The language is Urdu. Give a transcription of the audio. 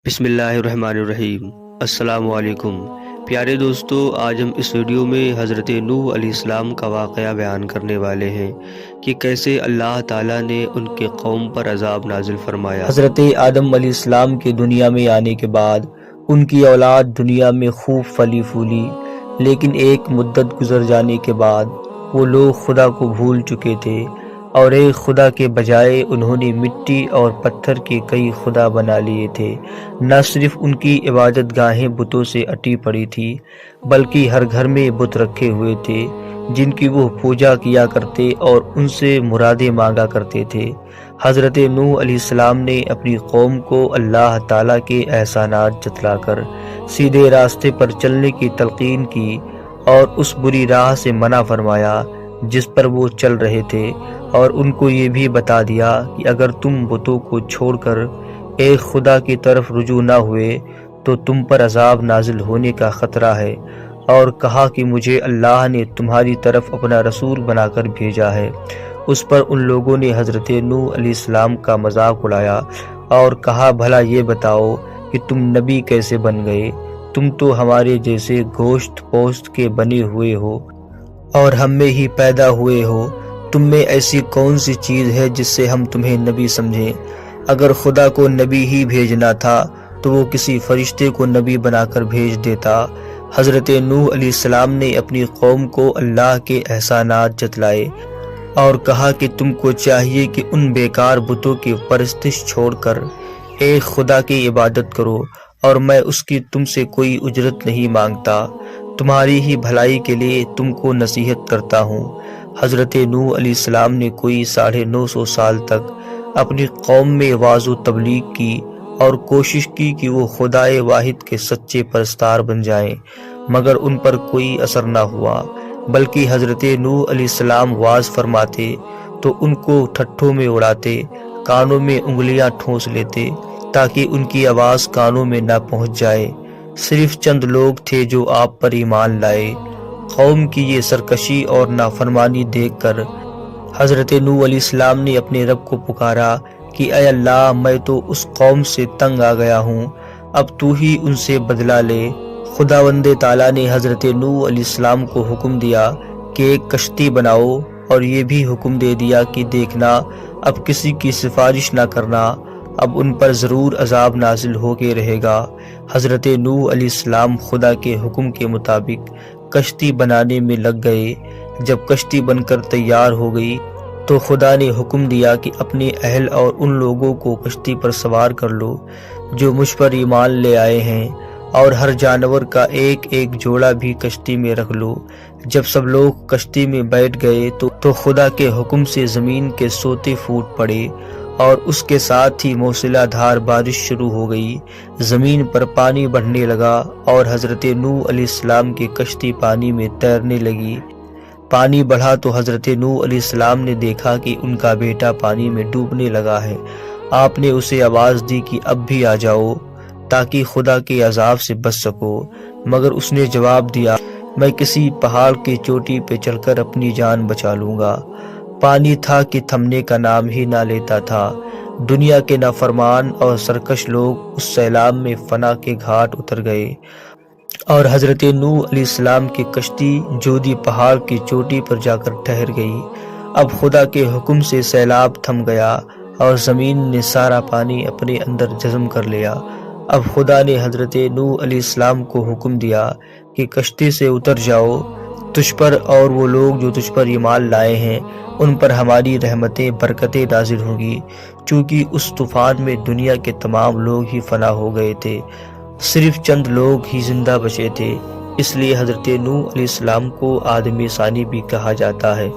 بسم اللہ الرحمن الرحیم۔ السلام علیکم پیارے دوستو، آج ہم اس ویڈیو میں حضرت نوح علیہ السلام کا واقعہ بیان کرنے والے ہیں کہ کیسے اللہ تعالیٰ نے ان کے قوم پر عذاب نازل فرمایا۔ حضرت آدم علیہ السلام کے دنیا میں آنے کے بعد ان کی اولاد دنیا میں خوب پھلی پھولی، لیکن ایک مدت گزر جانے کے بعد وہ لوگ خدا کو بھول چکے تھے اور ایک خدا کے بجائے انہوں نے مٹی اور پتھر کے کئی خدا بنا لیے تھے۔ نہ صرف ان کی عبادت گاہیں بتوں سے اٹی پڑی تھی، بلکہ ہر گھر میں بت رکھے ہوئے تھے جن کی وہ پوجا کیا کرتے اور ان سے مرادیں مانگا کرتے تھے۔ حضرت نوح علیہ السلام نے اپنی قوم کو اللہ تعالیٰ کے احسانات جتلا کر سیدھے راستے پر چلنے کی تلقین کی اور اس بری راہ سے منع فرمایا جس پر وہ چل رہے تھے، اور ان کو یہ بھی بتا دیا کہ اگر تم بتوں کو چھوڑ کر ایک خدا کی طرف رجوع نہ ہوئے تو تم پر عذاب نازل ہونے کا خطرہ ہے، اور کہا کہ مجھے اللہ نے تمہاری طرف اپنا رسول بنا کر بھیجا ہے۔ اس پر ان لوگوں نے حضرت نوح علیہ السلام کا مذاق اڑایا اور کہا بھلا یہ بتاؤ کہ تم نبی کیسے بن گئے؟ تم تو ہمارے جیسے گوشت پوست کے بنے ہوئے ہو اور ہم میں ہی پیدا ہوئے ہو، تم میں ایسی کون سی چیز ہے جس سے ہم تمہیں نبی سمجھیں؟ اگر خدا کو نبی ہی بھیجنا تھا تو وہ کسی فرشتے کو نبی بنا کر بھیج دیتا۔ حضرت نوح علیہ السلام نے اپنی قوم کو اللہ کے احسانات جتلائے اور کہا کہ تم کو چاہیے کہ ان بیکار بتوں کی پرستش چھوڑ کر ایک خدا کی عبادت کرو، اور میں اس کی تم سے کوئی اجرت نہیں مانگتا، تمہاری ہی بھلائی کے لیے تم کو نصیحت کرتا ہوں۔ حضرت نوح علیہ السلام نے کوئی 950 سال تک اپنی قوم میں وعظ و تبلیغ کی اور کوشش کی کہ وہ خدائے واحد کے سچے پرستار بن جائیں، مگر ان پر کوئی اثر نہ ہوا، بلکہ حضرت نوح علیہ السلام وعظ فرماتے تو ان کو ٹھٹھوں میں اڑاتے، کانوں میں انگلیاں ٹھونس لیتے تاکہ ان کی آواز کانوں میں نہ پہنچ جائے۔ صرف چند لوگ تھے جو آپ پر ایمان لائے۔ قوم کی یہ سرکشی اور نافرمانی دیکھ کر حضرت نوح علیہ السلام نے اپنے رب کو پکارا کہ اے اللہ، میں تو اس قوم سے تنگ آ گیا ہوں، اب تو ہی ان سے بدلہ لے۔ خداوند تعالیٰ نے حضرت نوح علیہ السلام کو حکم دیا کہ ایک کشتی بناؤ، اور یہ بھی حکم دے دیا کہ دیکھنا اب کسی کی سفارش نہ کرنا، اب ان پر ضرور عذاب نازل ہو کے رہے گا۔ حضرت نوح علیہ السلام خدا کے حکم کے مطابق کشتی بنانے میں لگ گئے۔ جب کشتی بن کر تیار ہو گئی تو خدا نے حکم دیا کہ اپنے اہل اور ان لوگوں کو کشتی پر سوار کر لو جو مجھ پر ایمان لے آئے ہیں، اور ہر جانور کا ایک ایک جوڑا بھی کشتی میں رکھ لو۔ جب سب لوگ کشتی میں بیٹھ گئے تو خدا کے حکم سے زمین کے سوتے پھوٹ پڑے اور اس کے ساتھ ہی موسلا دھار بارش شروع ہو گئی۔ زمین پر پانی بڑھنے لگا اور حضرت نوح علیہ السلام کی کشتی پانی میں تیرنے لگی۔ پانی بڑھا تو حضرت نوح علیہ السلام نے دیکھا کہ ان کا بیٹا پانی میں ڈوبنے لگا ہے۔ آپ نے اسے آواز دی کہ اب بھی آ جاؤ تاکہ خدا کے عذاب سے بچ سکو، مگر اس نے جواب دیا میں کسی پہاڑ کی چوٹی پہ چڑھ کر اپنی جان بچا لوں گا۔ پانی تھا کہ تھمنے کا نام ہی نہ لیتا تھا۔ دنیا کے نافرمان اور سرکش لوگ اس سیلاب میں فنا کے گھاٹ اتر گئے، اور حضرت نوح علیہ السلام کی کشتی جودی پہاڑ کی چوٹی پر جا کر ٹھہر گئی۔ اب خدا کے حکم سے سیلاب تھم گیا اور زمین نے سارا پانی اپنے اندر جذب کر لیا۔ اب خدا نے حضرت نوح علیہ السلام کو حکم دیا کہ کشتی سے اتر جاؤ، تجھ پر اور وہ لوگ جو تجھ پر ایمان لائے ہیں ان پر ہماری رحمتیں برکتیں نازل ہوں گی، چونکہ اس طوفان میں دنیا کے تمام لوگ ہی فنا ہو گئے تھے، صرف چند لوگ ہی زندہ بچے تھے، اس لیے حضرت نوح علیہ السلام کو آدم ثانی بھی کہا جاتا ہے۔